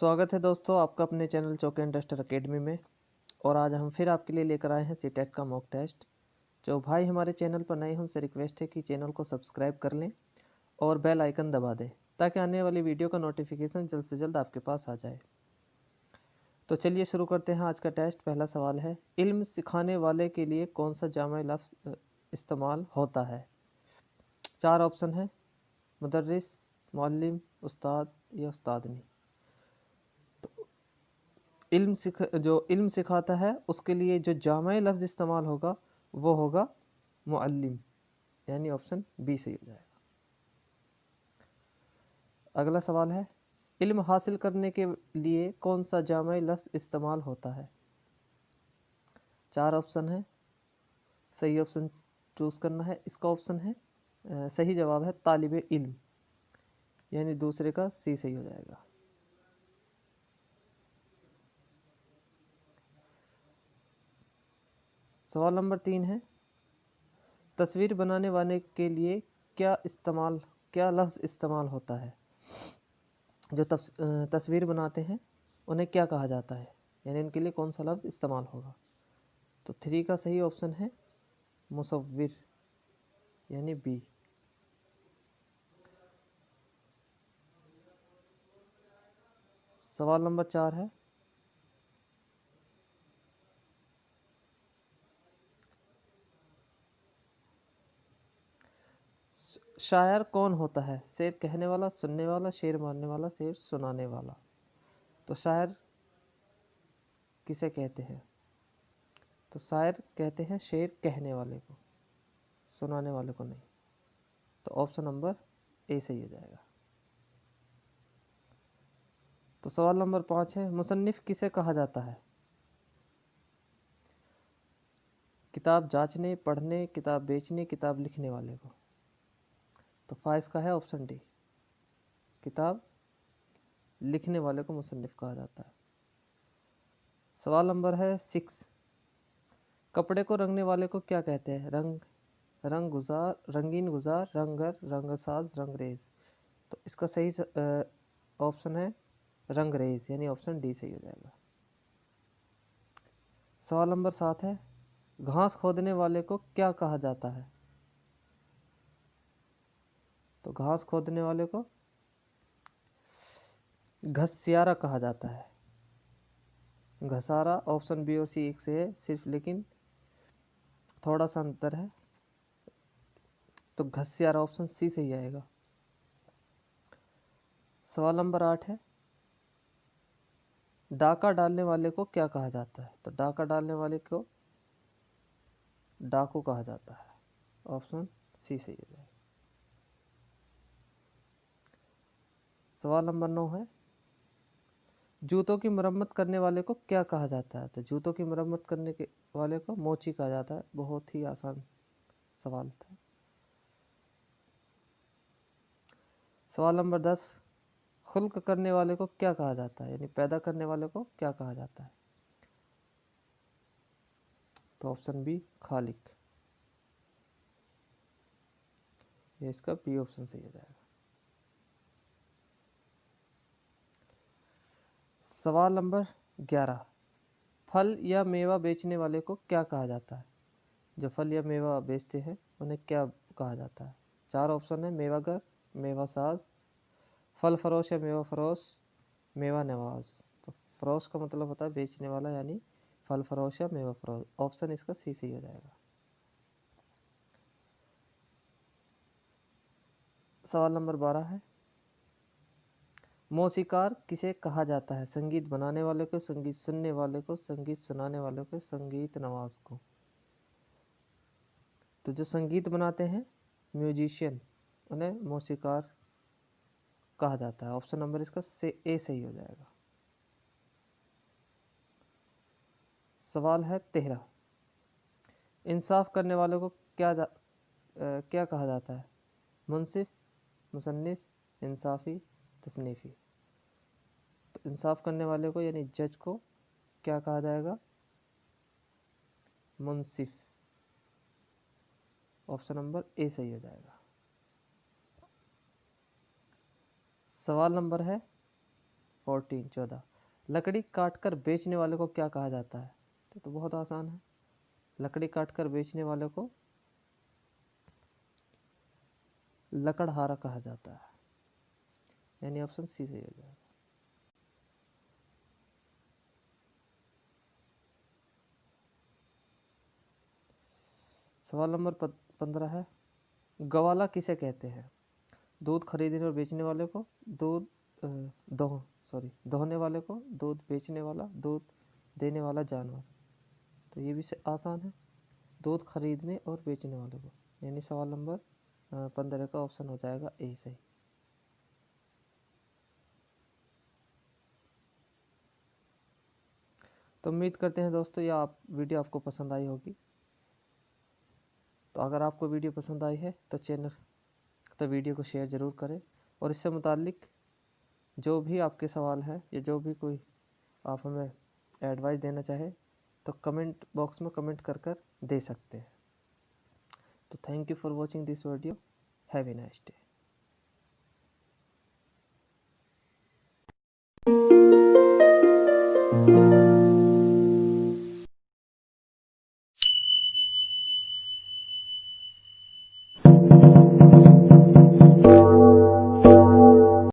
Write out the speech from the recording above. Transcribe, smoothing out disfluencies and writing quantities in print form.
स्वागत है दोस्तों आपका अपने चैनल चौके इंडस्टर एकेडमी में। और आज हम फिर आपके लिए लेकर आए हैं सीटेट का मॉक टेस्ट। जो भाई हमारे चैनल पर नए हैं उनसे रिक्वेस्ट है कि चैनल को सब्सक्राइब कर लें और बेल आइकन दबा दें ताकि आने वाली वीडियो का नोटिफिकेशन जल्द से जल्द आपके पास आ जाए। तो चलिए शुरू करते हैं आज का टेस्ट। पहला सवाल है, इल्म सिखाने वाले के लिए कौन सा जामा लफ्ज़ इस्तेमाल होता है? 4 ऑप्शन है, मुदर्रिस, मुअल्लिम, उस्ताद या उस्तादनी। जो इल्म सिखाता है उसके लिए जो जामा लफ्ज़ इस्तेमाल होगा वो होगा मुअल्लिम, यानी ऑप्शन बी सही हो जाएगा। अगला सवाल है, इल्म हासिल करने के लिए कौन सा जामा लफ्ज़ इस्तेमाल होता है? 4 ऑप्शन है, सही ऑप्शन चूज़ करना है। इसका ऑप्शन है सही जवाब है तालिब इल्म, यानी दूसरे का सी सही हो जाएगा। सवाल नंबर 3 है, तस्वीर बनाने वाले के लिए क्या लफ्ज़ इस्तेमाल होता है? जो तस्वीर बनाते हैं उन्हें क्या कहा जाता है, यानी उनके लिए कौन सा लफ्ज़ इस्तेमाल होगा? तो 3 का सही ऑप्शन है मुसव्विर, यानी बी। सवाल नंबर 4 है, शायर कौन होता है? शेर कहने वाला, सुनने वाला, शेर मारने वाला, शेर सुनाने वाला। तो शायर किसे कहते हैं? तो शायर कहते हैं शेर कहने वाले को, सुनाने वाले को नहीं। तो ऑप्शन नंबर ए सही हो जाएगा। तो सवाल नंबर 5 है, मुसन्निफ़ किसे कहा जाता है? किताब जांचने, पढ़ने, किताब बेचने, किताब लिखने वाले को। तो 5 का है ऑप्शन डी, किताब लिखने वाले को मुसन्निफ़ कहा जाता है। सवाल नंबर है 6, कपड़े को रंगने वाले को क्या कहते हैं? रंग गुजार, रंगीन गुजार, रंगर, रंगसाज, रंगरेज। तो इसका सही ऑप्शन है रंगरेज, यानी ऑप्शन डी सही हो जाएगा। सवाल नंबर 7 है, घास खोदने वाले को क्या कहा जाता है? तो घास खोदने वाले को घसियारा कहा जाता है। घसारा ऑप्शन बी और सी एक से है सिर्फ, लेकिन थोड़ा सा अंतर है, तो घसियारा ऑप्शन सी सही आएगा। सवाल नंबर 8 है, डाका डालने वाले को क्या कहा जाता है? तो डाका डालने वाले को डाकू कहा जाता है, ऑप्शन सी सही हो जाएगा। सवाल नंबर 9 है, जूतों की मरम्मत करने वाले को क्या कहा जाता है? तो जूतों की मरम्मत करने के वाले को मोची कहा जाता है। बहुत ही आसान सवाल था। सवाल नंबर 10, खुल्क करने वाले को क्या कहा जाता है, यानी पैदा करने वाले को क्या कहा जाता है? तो ऑप्शन बी खालिक, ये इसका बी ऑप्शन सही हो जाएगा। सवाल नंबर 11, फल या मेवा बेचने वाले को क्या कहा जाता है? जो फल या मेवा बेचते हैं उन्हें क्या कहा जाता है? 4 ऑप्शन है, मेवागर, मेवा साज, फल फरोश या मेवा फरोश, मेवा नवाज। तो फरोश का मतलब होता है बेचने वाला, यानी फल फरोश या मेवा फरोश। ऑप्शन इसका सी सही हो जाएगा। सवाल नंबर 12 है, मौसीकार किसे कहा जाता है? संगीत बनाने वाले को, संगीत सुनने वाले को, संगीत सुनाने वाले को, संगीत नवाज को। तो जो संगीत बनाते हैं म्यूजिशियन, उन्हें मौसीकार कहा जाता है। ऑप्शन नंबर इसका से ए सही हो जाएगा। सवाल है 13, इंसाफ करने वाले को क्या कहा जाता है? मुंसिफ, मुसन्निफ, इंसाफी, तसनीफ़ी। तो इंसाफ करने वाले को यानी जज को क्या कहा जाएगा? मुंसिफ, ऑप्शन नंबर ए सही हो जाएगा। सवाल नंबर है 14 लकड़ी काटकर बेचने वाले को क्या कहा जाता है? तो बहुत आसान है, लकड़ी काटकर बेचने वाले को लकड़हारा कहा जाता है, यानी ऑप्शन सी सही हो जाएगा। सवाल नंबर 15 है, गवाला किसे कहते हैं? दूध खरीदने और बेचने वाले को, दूध दोहने वाले को, दूध बेचने वाला, दूध देने वाला जानवर। तो ये भी आसान है, दूध खरीदने और बेचने वाले को, यानी सवाल नंबर 15 का ऑप्शन हो जाएगा ए सही। तो उम्मीद करते हैं दोस्तों यह वीडियो आपको पसंद आई होगी। तो अगर आपको वीडियो पसंद आई है तो वीडियो को शेयर ज़रूर करें, और इससे मुतालिक जो भी आपके सवाल हैं या जो भी कोई आप हमें एडवाइस देना चाहे तो कमेंट बॉक्स में कमेंट कर दे सकते हैं। तो thank you for watching this video, have a nice day.